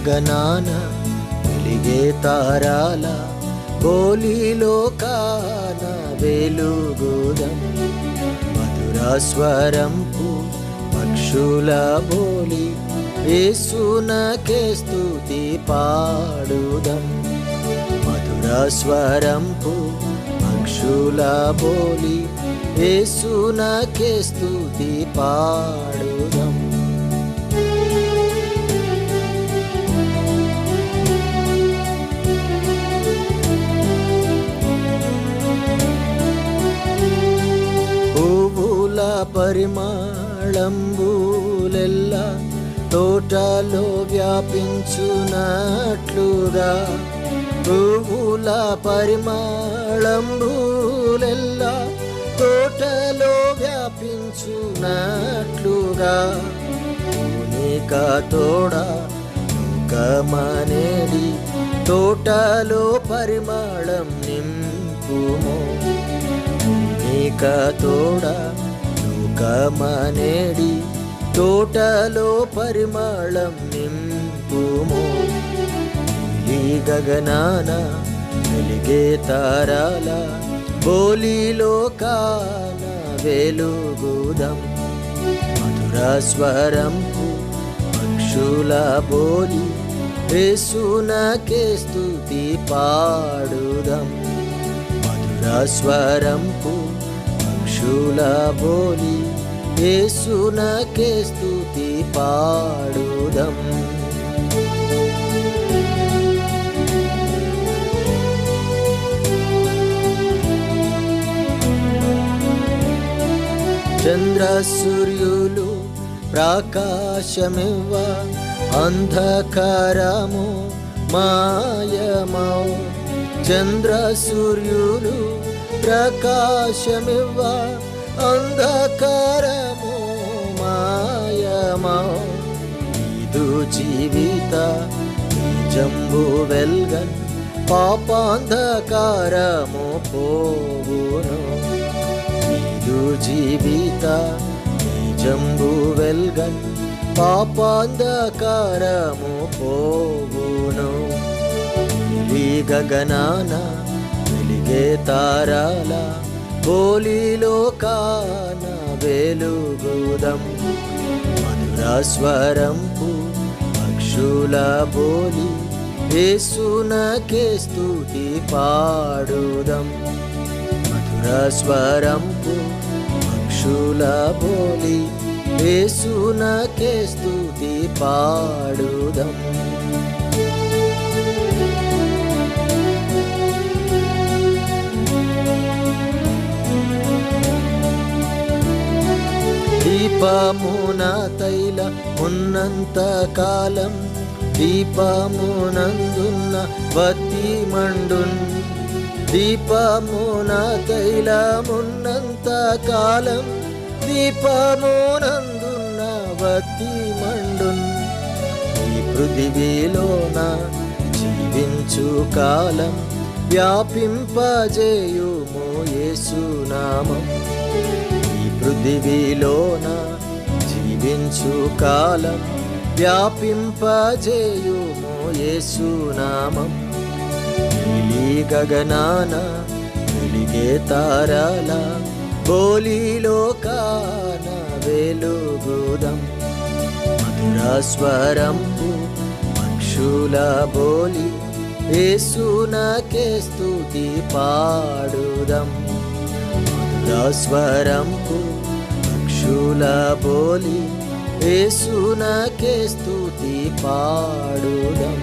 గగనాన వెలిగే తారాల బోలిలోకాన వెలుగుదం. మధుర స్వరంపు పక్షుల బోలి యేసునకే స్తుతి పాడుదం. మధుర స్వరంపు పక్షుల బోలి యేసునకే స్తుతి పాడుదం. పువ్వుల పరిమళంబులెల్లా తోటలో వ్యాపించునట్లుగా, పువ్వుల పరిమళంబులెల్లా తోటలో వ్యాపించునట్లుగా, పూనిక తోడ లోకమనేడి తోటలో పరిమళం నింపుమో. పూనిక తోడ లోకమనేడి తోటలో పరిమళం నింపుమో. నీలి గగనాన వెలిగే తారాల బోలిలోకాన వెలుగుదం. మధుర స్వరంపు పక్షుల బోలి యేసునకే స్తుతి పాడుదం. మధుర స్వరంపు పక్షుల బోలి యేసునకే స్తుతి పాడుదం. చంద్ర సూర్యులు ప్రకాశమివ్వ అంధకారము మాయమౌ. చంద్ర సూర్యులు ప్రకాశమివ్వ అంధకారము మాయమౌ. నీదు జీవిత నిజంబు వెల్గన్ పాపాంధకారము పోవును. నీదు జీవిత నిజంబు వెల్గన్ పాపాంధకారము పోవును. నీలి గగనాన వెలిగే తారాల బోలిలోకాన వెలుగుదం. మధుర స్వరంపు పక్షుల బోలి యేసునకే స్తుతి పాడుదం. మధుర స్వరంపు పక్షుల బోలి యేసునకే స్తుతి పాడుదం. దీపమున తైల ఉన్నంత కాలం దీపమునందున్న వత్తి మండున్. దీపమున తైలమున్నంత కాలం దీపమునందున్న వత్తి మండున్. ఈ పృథివీలోన జీవించు కాలం వ్యాపింపజేయుము యేసునామం. పృథివీలోన జీవించు కాలం వ్యాపింపజేయుము యేసునామం. నీలి గగనాన వెలిగే తారాల బోలిలోకాన వెలుగుదం. మధుర స్వరంపు పక్షుల బోలి యేసునకే స్తుతి పాడుదం. మధుర స్వరంపు పక్షుల బోలి యేసునకే స్తుతి పాడుదం.